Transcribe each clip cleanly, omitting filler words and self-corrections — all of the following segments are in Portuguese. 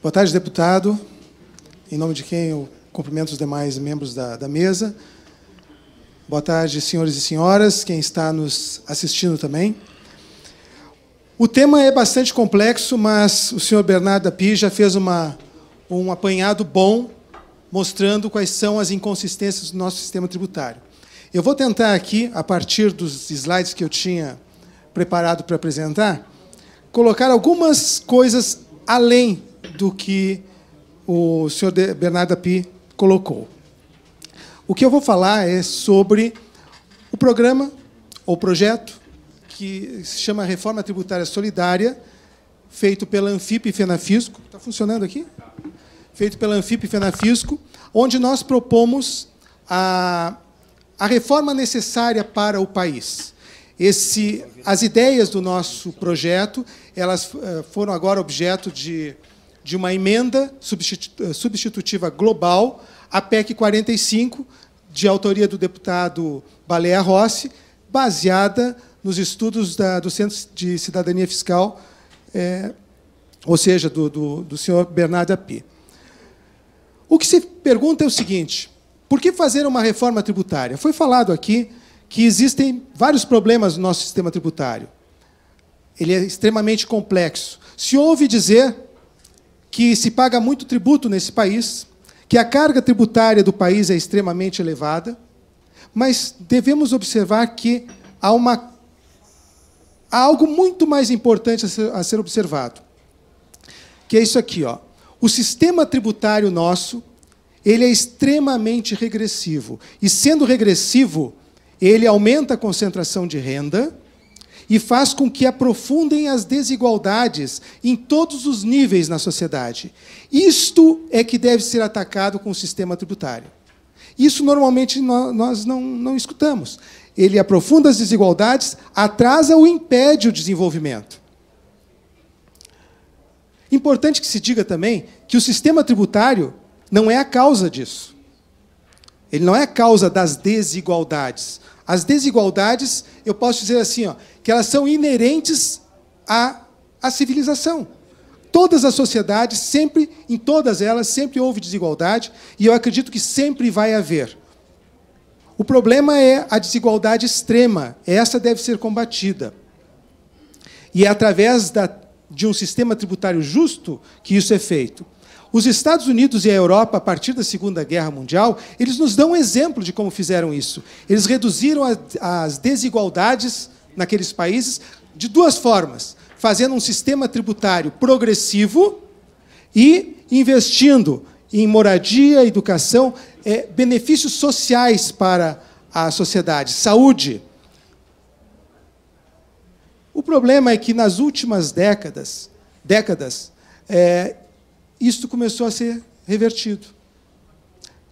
Boa tarde, deputado. Em nome de quem eu cumprimento os demais membros da mesa. Boa tarde, senhores e senhoras, quem está nos assistindo também. O tema é bastante complexo, mas o senhor Bernardo Api já fez um apanhado bom, mostrando quais são as inconsistências do nosso sistema tributário. Eu vou tentar aqui, a partir dos slides que eu tinha preparado para apresentar, colocar algumas coisas além do que o senhor Bernardo Api colocou. O que eu vou falar é sobre o programa, ou projeto, que se chama Reforma Tributária Solidária, feito pela Anfip e Fenafisco. Está funcionando aqui? Feito pela Anfip e Fenafisco, onde nós propomos a reforma necessária para o país. As ideias do nosso projeto, elas foram agora objeto de uma emenda substitutiva global, a PEC 45, de autoria do deputado Baleia Rossi, baseada nos estudos do Centro de Cidadania Fiscal, ou seja, do senhor Bernardo Api. O que se pergunta é o seguinte: por que fazer uma reforma tributária? Foi falado aqui que existem vários problemas no nosso sistema tributário. Ele é extremamente complexo. Se ouve dizer que se paga muito tributo nesse país, que a carga tributária do país é extremamente elevada, mas devemos observar que há algo muito mais importante a ser observado, que é isso aqui, ó. O sistema tributário nosso, ele é extremamente regressivo. E, sendo regressivo, ele aumenta a concentração de renda e faz com que aprofundem as desigualdades em todos os níveis na sociedade. Isto é que deve ser atacado com o sistema tributário. Isso, normalmente, nós não escutamos. Ele aprofunda as desigualdades, atrasa ou impede o desenvolvimento. Importante que se diga também que o sistema tributário não é a causa disso. Ele não é a causa das desigualdades. As desigualdades, eu posso dizer assim, ó, que elas são inerentes à civilização. Todas as sociedades, sempre, em todas elas, sempre houve desigualdade, e eu acredito que sempre vai haver. O problema é a desigualdade extrema. Essa deve ser combatida. E é através de um sistema tributário justo que isso é feito. Os Estados Unidos e a Europa, a partir da Segunda Guerra Mundial, eles nos dão um exemplo de como fizeram isso. Eles reduziram as desigualdades naqueles países de duas formas: fazendo um sistema tributário progressivo e investindo em moradia, educação, benefícios sociais para a sociedade, saúde. O problema é que, nas últimas décadas, isto começou a ser revertido.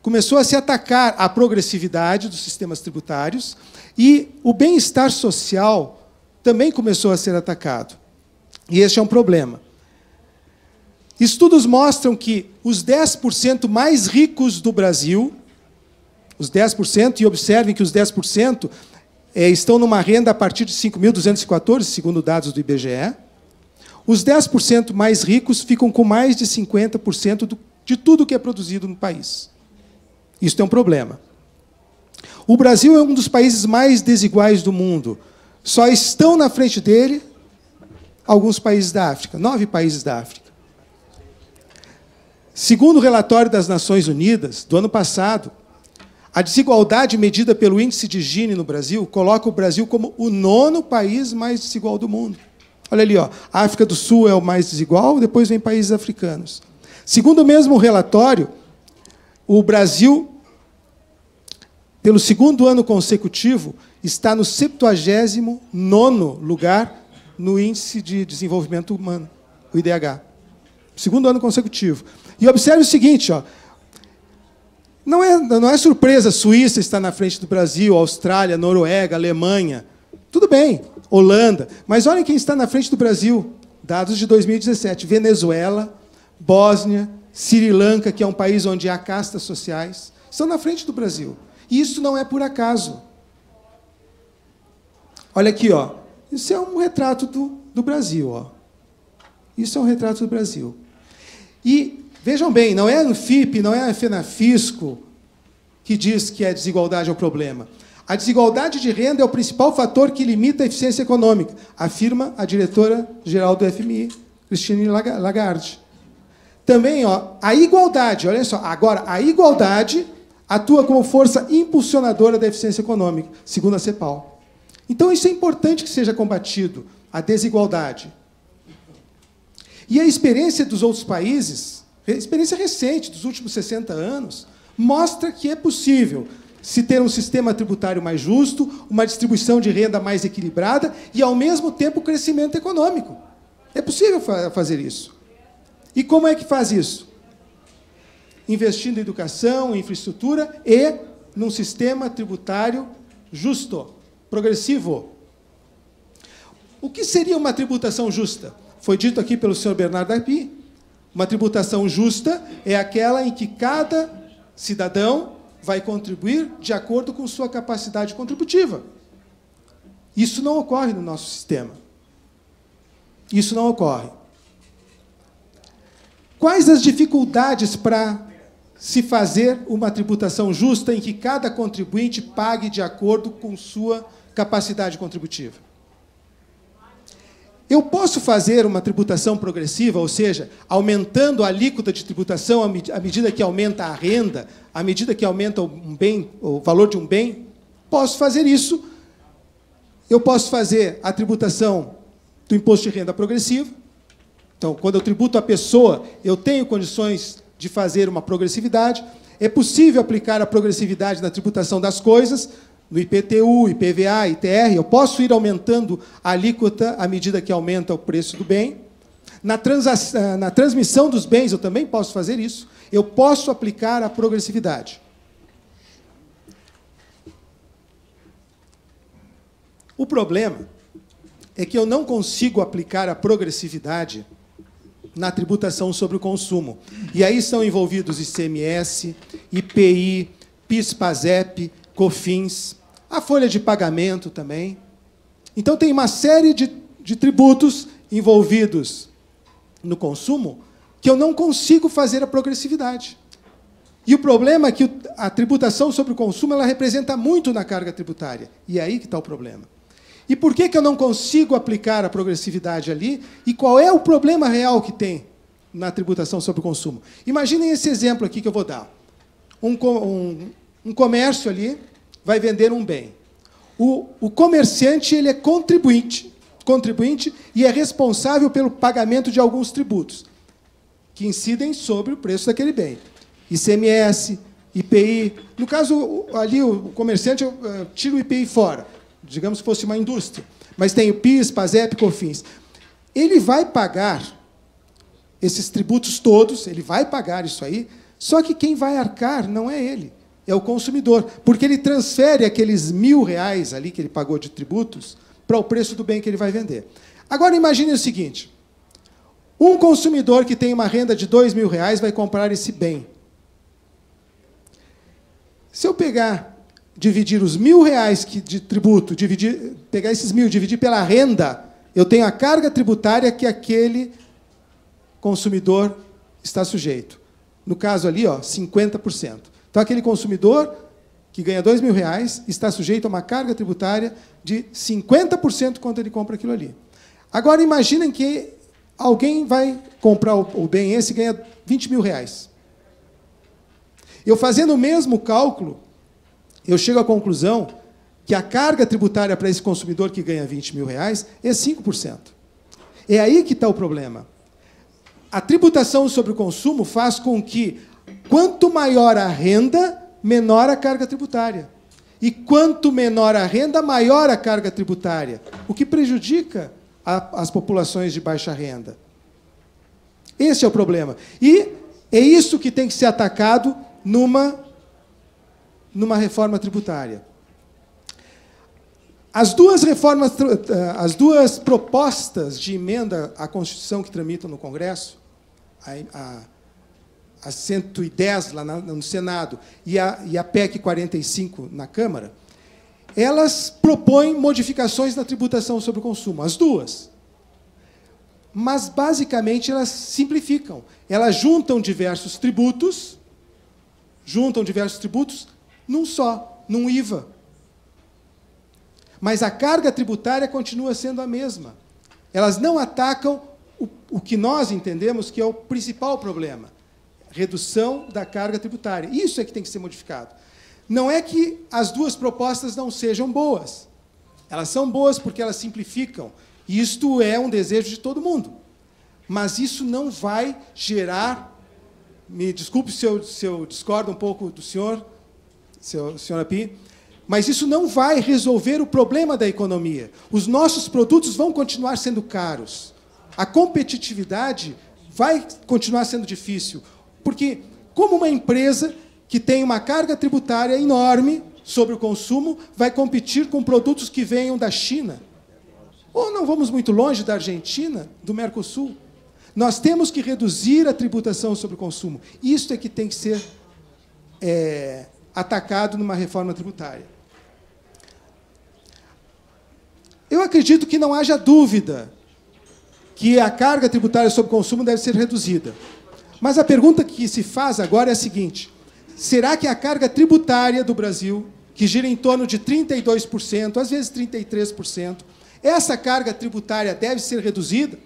Começou a se atacar a progressividade dos sistemas tributários e o bem-estar social também começou a ser atacado. E este é um problema. Estudos mostram que os 10% mais ricos do Brasil, os 10%, e observem que os 10% estão numa renda a partir de 5.214, segundo dados do IBGE, os 10% mais ricos ficam com mais de 50% de tudo que é produzido no país. Isso é um problema. O Brasil é um dos países mais desiguais do mundo. Só estão na frente dele alguns países da África, 9 países da África. Segundo o relatório das Nações Unidas, do ano passado, a desigualdade medida pelo Índice de Gini no Brasil coloca o Brasil como o 9º país mais desigual do mundo. Olha ali, ó, a África do Sul é o mais desigual, depois vem países africanos. Segundo o mesmo relatório, o Brasil, pelo 2º ano consecutivo, está no 79º lugar no Índice de Desenvolvimento Humano, o IDH. 2º ano consecutivo. E observe o seguinte, ó, não é surpresa a Suíça estar na frente do Brasil, Austrália, Noruega, Alemanha. Tudo bem, Holanda. Mas olhem quem está na frente do Brasil. Dados de 2017. Venezuela, Bósnia, Sri Lanka, que é um país onde há castas sociais, estão na frente do Brasil. E isso não é por acaso. Olha aqui, ó. Isso é um retrato do Brasil, ó. Isso é um retrato do Brasil. E, vejam bem, não é a Anfip, não é a FENAFISCO que diz que a desigualdade é o problema. A desigualdade de renda é o principal fator que limita a eficiência econômica, afirma a diretora-geral do FMI, Christine Lagarde. Também, a igualdade, olha só, agora, a igualdade atua como força impulsionadora da eficiência econômica, segundo a CEPAL. Então, isso é importante que seja combatido, a desigualdade. E a experiência dos outros países, a experiência recente dos últimos 60 anos, mostra que é possível se ter um sistema tributário mais justo, uma distribuição de renda mais equilibrada e, ao mesmo tempo, crescimento econômico. É possível fazer isso. E como é que faz isso? Investindo em educação, em infraestrutura e num sistema tributário justo, progressivo. O que seria uma tributação justa? Foi dito aqui pelo senhor Bernardo Api. Uma tributação justa é aquela em que cada cidadão vai contribuir de acordo com sua capacidade contributiva. Isso não ocorre no nosso sistema. Isso não ocorre. Quais as dificuldades para se fazer uma tributação justa em que cada contribuinte pague de acordo com sua capacidade contributiva? Eu posso fazer uma tributação progressiva, ou seja, aumentando a alíquota de tributação à medida que aumenta a renda, à medida que aumenta o valor de um bem? Posso fazer isso. Eu posso fazer a tributação do imposto de renda progressivo. Então, quando eu tributo a pessoa, eu tenho condições de fazer uma progressividade. É possível aplicar a progressividade na tributação das coisas, no IPTU, IPVA, ITR, eu posso ir aumentando a alíquota à medida que aumenta o preço do bem. Na transmissão dos bens, eu também posso fazer isso. Eu posso aplicar a progressividade. O problema é que eu não consigo aplicar a progressividade na tributação sobre o consumo. E aí estão envolvidos ICMS, IPI, PIS/PASEP, COFINS, a folha de pagamento também. Então, tem uma série de tributos envolvidos no consumo que eu não consigo fazer a progressividade. E o problema é que a tributação sobre o consumo ela representa muito na carga tributária. E é aí que está o problema. E por que eu não consigo aplicar a progressividade ali? E qual é o problema real que tem na tributação sobre o consumo? Imaginem esse exemplo aqui que eu vou dar. Um comércio ali vai vender um bem. O comerciante ele é contribuinte e é responsável pelo pagamento de alguns tributos que incidem sobre o preço daquele bem. ICMS, IPI. No caso, ali, o comerciante tira o IPI fora. Digamos que fosse uma indústria. Mas tem o PIS, PASEP, COFINS. Ele vai pagar esses tributos todos, ele vai pagar isso aí, só que quem vai arcar não é ele, é o consumidor, porque ele transfere aqueles R$1.000 ali que ele pagou de tributos para o preço do bem que ele vai vender. Agora, imagine o seguinte, um consumidor que tem uma renda de R$2.000 vai comprar esse bem. Se eu dividir os R$1.000 de tributo, pegar esses 1.000 e dividir pela renda, eu tenho a carga tributária que aquele consumidor está sujeito. No caso ali, 50%. Então, aquele consumidor que ganha R$2.000 está sujeito a uma carga tributária de 50% quando ele compra aquilo ali. Agora, imaginem que alguém vai comprar o bem esse e ganha R$20.000. Eu, fazendo o mesmo cálculo, eu chego à conclusão que a carga tributária para esse consumidor que ganha R$20.000 é 5%. É aí que está o problema. A tributação sobre o consumo faz com que, quanto maior a renda, menor a carga tributária. E quanto menor a renda, maior a carga tributária, o que prejudica as populações de baixa renda. Esse é o problema. E é isso que tem que ser atacado numa reforma tributária. As duas propostas de emenda à Constituição que tramitam no Congresso, a 110 lá no Senado e a PEC 45 na Câmara, elas propõem modificações na tributação sobre o consumo, as duas. mas, basicamente, elas simplificam. Elas juntam diversos tributos num só, num IVA. Mas a carga tributária continua sendo a mesma. Elas não atacam o que nós entendemos que é o principal problema, redução da carga tributária. Isso é que tem que ser modificado. Não é que as duas propostas não sejam boas. Elas são boas porque elas simplificam. E isto é um desejo de todo mundo. Mas isso não vai gerar... Me desculpe se eu discordo um pouco do senhor, senhora Pi, mas isso não vai resolver o problema da economia. Os nossos produtos vão continuar sendo caros. A competitividade vai continuar sendo difícil. Porque, como uma empresa que tem uma carga tributária enorme sobre o consumo, vai competir com produtos que venham da China? Ou não vamos muito longe da Argentina, do Mercosul? Nós temos que reduzir a tributação sobre o consumo. Isso é que tem que ser atacado numa reforma tributária. Eu acredito que não haja dúvida que a carga tributária sobre o consumo deve ser reduzida. Mas a pergunta que se faz agora é a seguinte: será que a carga tributária do Brasil, que gira em torno de 32%, às vezes 33%, essa carga tributária deve ser reduzida?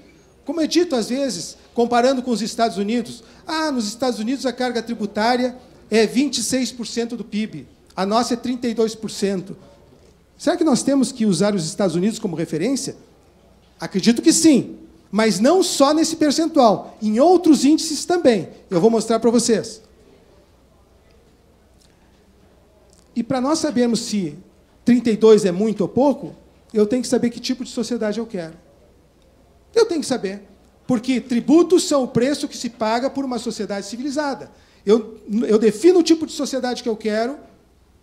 Como é dito, às vezes, comparando com os Estados Unidos, nos Estados Unidos a carga tributária é 26% do PIB, a nossa é 32%. Será que nós temos que usar os Estados Unidos como referência? Acredito que sim, mas não só nesse percentual, em outros índices também. Eu vou mostrar para vocês. E para nós sabermos se 32 é muito ou pouco, eu tenho que saber que tipo de sociedade eu quero. Eu tenho que saber, porque tributos são o preço que se paga por uma sociedade civilizada. Eu defino o tipo de sociedade que eu quero,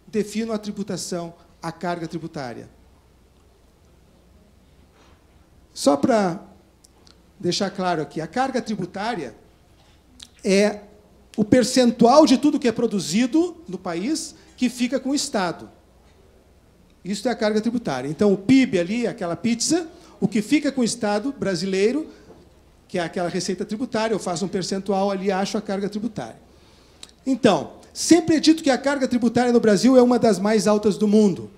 defino a tributação, a carga tributária. Só para deixar claro aqui, a carga tributária é o percentual de tudo que é produzido no país que fica com o Estado. Isso é a carga tributária. Então, o PIB ali, aquela pizza, o que fica com o Estado brasileiro, que é aquela receita tributária, eu faço um percentual ali, acho a carga tributária. Então, sempre é dito que a carga tributária no Brasil é uma das mais altas do mundo.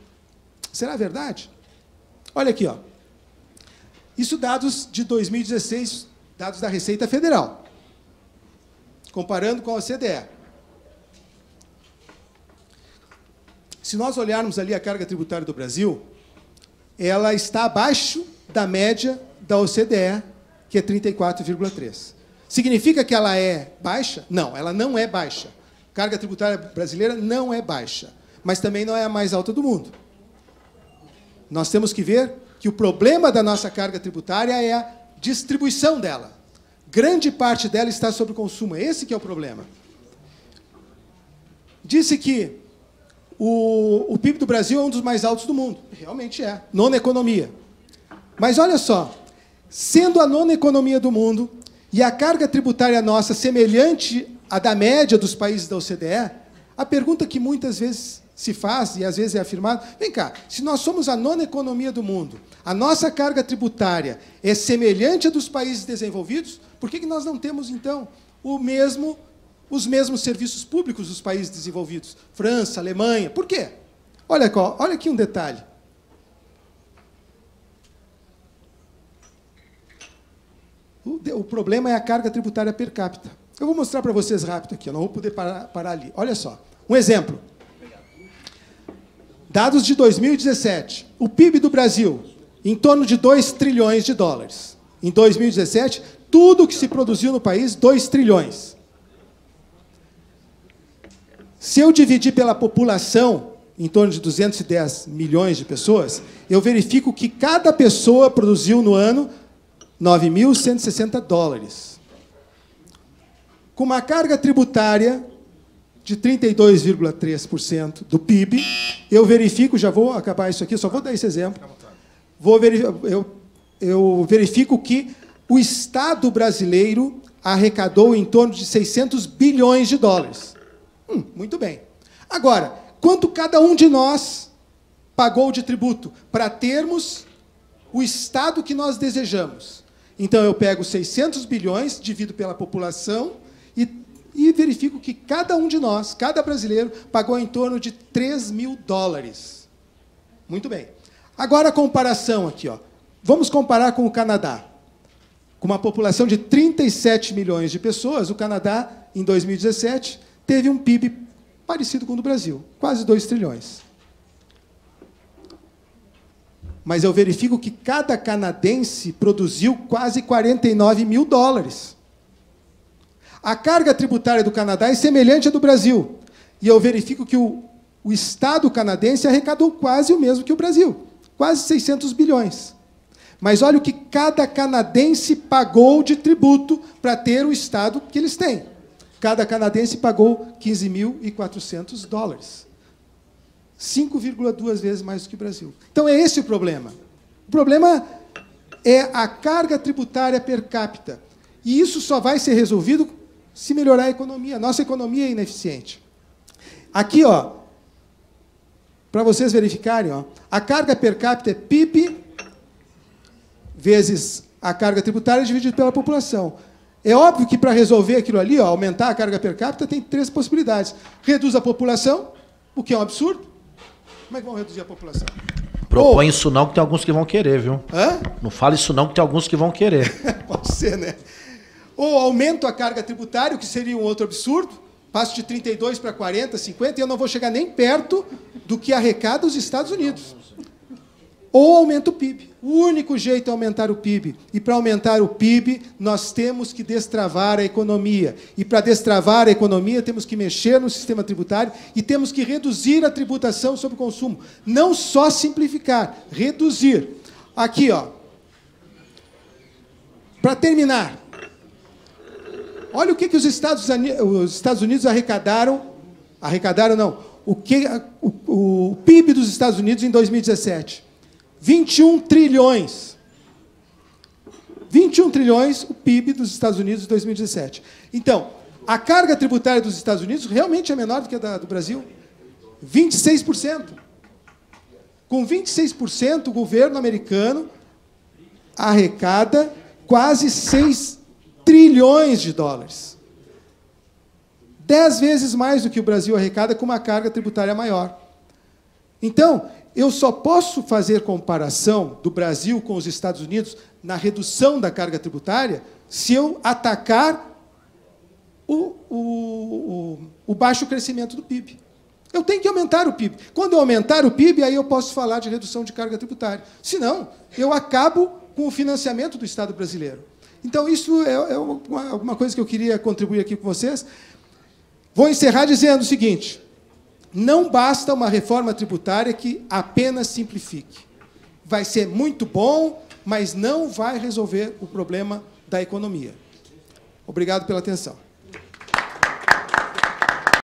Será verdade? Olha aqui, ó. Isso dados de 2016, dados da Receita Federal, comparando com a OCDE. Se nós olharmos ali a carga tributária do Brasil, ela está abaixo da média da OCDE, que é 34,3. Significa que ela é baixa? Não, ela não é baixa. A carga tributária brasileira não é baixa, mas também não é a mais alta do mundo. Nós temos que ver que o problema da nossa carga tributária é a distribuição dela. Grande parte dela está sobre o consumo. Esse que é o problema. Disse que o PIB do Brasil é um dos mais altos do mundo. Realmente é. Nona economia. Mas olha só, sendo a nona economia do mundo e a carga tributária nossa semelhante à da média dos países da OCDE, a pergunta que muitas vezes se faz, e às vezes é afirmado, vem cá, se nós somos a nona economia do mundo, a nossa carga tributária é semelhante à dos países desenvolvidos, por que nós não temos, então, os mesmos serviços públicos dos países desenvolvidos? França, Alemanha, por quê? Olha aqui um detalhe. O problema é a carga tributária per capita. Eu vou mostrar para vocês rápido aqui, eu não vou poder parar ali. Olha só, um exemplo. Dados de 2017. O PIB do Brasil, em torno de 2 trilhões de dólares. Em 2017, tudo que se produziu no país, 2 trilhões. Se eu dividir pela população, em torno de 210 milhões de pessoas, eu verifico que cada pessoa produziu no ano 9.160 dólares. Com uma carga tributária de 32,3% do PIB, eu verifico, já vou acabar isso aqui, só vou dar esse exemplo, eu verifico que o Estado brasileiro arrecadou em torno de 600 bilhões de dólares. Muito bem. Agora, quanto cada um de nós pagou de tributo para termos o Estado que nós desejamos? Então, eu pego 600 bilhões, divido pela população e verifico que cada um de nós, cada brasileiro, pagou em torno de 3 mil dólares. Muito bem. Agora, a comparação aqui. Ó. Vamos comparar com o Canadá. Com uma população de 37 milhões de pessoas, o Canadá, em 2017, teve um PIB parecido com o do Brasil, quase 2 trilhões. Mas eu verifico que cada canadense produziu quase 49 mil dólares. A carga tributária do Canadá é semelhante à do Brasil. E eu verifico que o Estado canadense arrecadou quase o mesmo que o Brasil, quase 600 bilhões. Mas olha o que cada canadense pagou de tributo para ter o Estado que eles têm. Cada canadense pagou 15.400 dólares. 5,2 vezes mais do que o Brasil. Então, é esse o problema. O problema é a carga tributária per capita. E isso só vai ser resolvido se melhorar a economia. Nossa economia é ineficiente. Aqui, ó, para vocês verificarem, ó, a carga per capita é PIB vezes a carga tributária dividida pela população. É óbvio que, para resolver aquilo ali, ó, aumentar a carga per capita, tem 3 possibilidades. Reduz a população, o que é um absurdo. Como é que vão reduzir a população? Propõe isso não, que tem alguns que vão querer, viu? Hã? Não fala isso não, que tem alguns que vão querer. Pode ser, né? Ou aumento a carga tributária, o que seria um outro absurdo. Passo de 32 para 40, 50, e eu não vou chegar nem perto do que arrecada os Estados Unidos. Ou aumenta o PIB. O único jeito é aumentar o PIB. E, para aumentar o PIB, nós temos que destravar a economia. E, para destravar a economia, temos que mexer no sistema tributário e temos que reduzir a tributação sobre o consumo. Não só simplificar, reduzir. Aqui, ó. Para terminar, olha o que os Estados Unidos arrecadaram. Arrecadaram, não. O PIB dos Estados Unidos em 2017. 21 trilhões. 21 trilhões o PIB dos Estados Unidos em 2017. Então, a carga tributária dos Estados Unidos realmente é menor do que a do Brasil. 26%. Com 26%, o governo americano arrecada quase 6 trilhões de dólares. 10 vezes mais do que o Brasil arrecada com uma carga tributária maior. Então, eu só posso fazer comparação do Brasil com os Estados Unidos na redução da carga tributária se eu atacar o baixo crescimento do PIB. Eu tenho que aumentar o PIB. Quando eu aumentar o PIB, aí eu posso falar de redução de carga tributária. Senão, eu acabo com o financiamento do Estado brasileiro. Então, isso é alguma coisa que eu queria contribuir aqui com vocês. Vou encerrar dizendo o seguinte: não basta uma reforma tributária que apenas simplifique. Vai ser muito bom, mas não vai resolver o problema da economia. Obrigado pela atenção.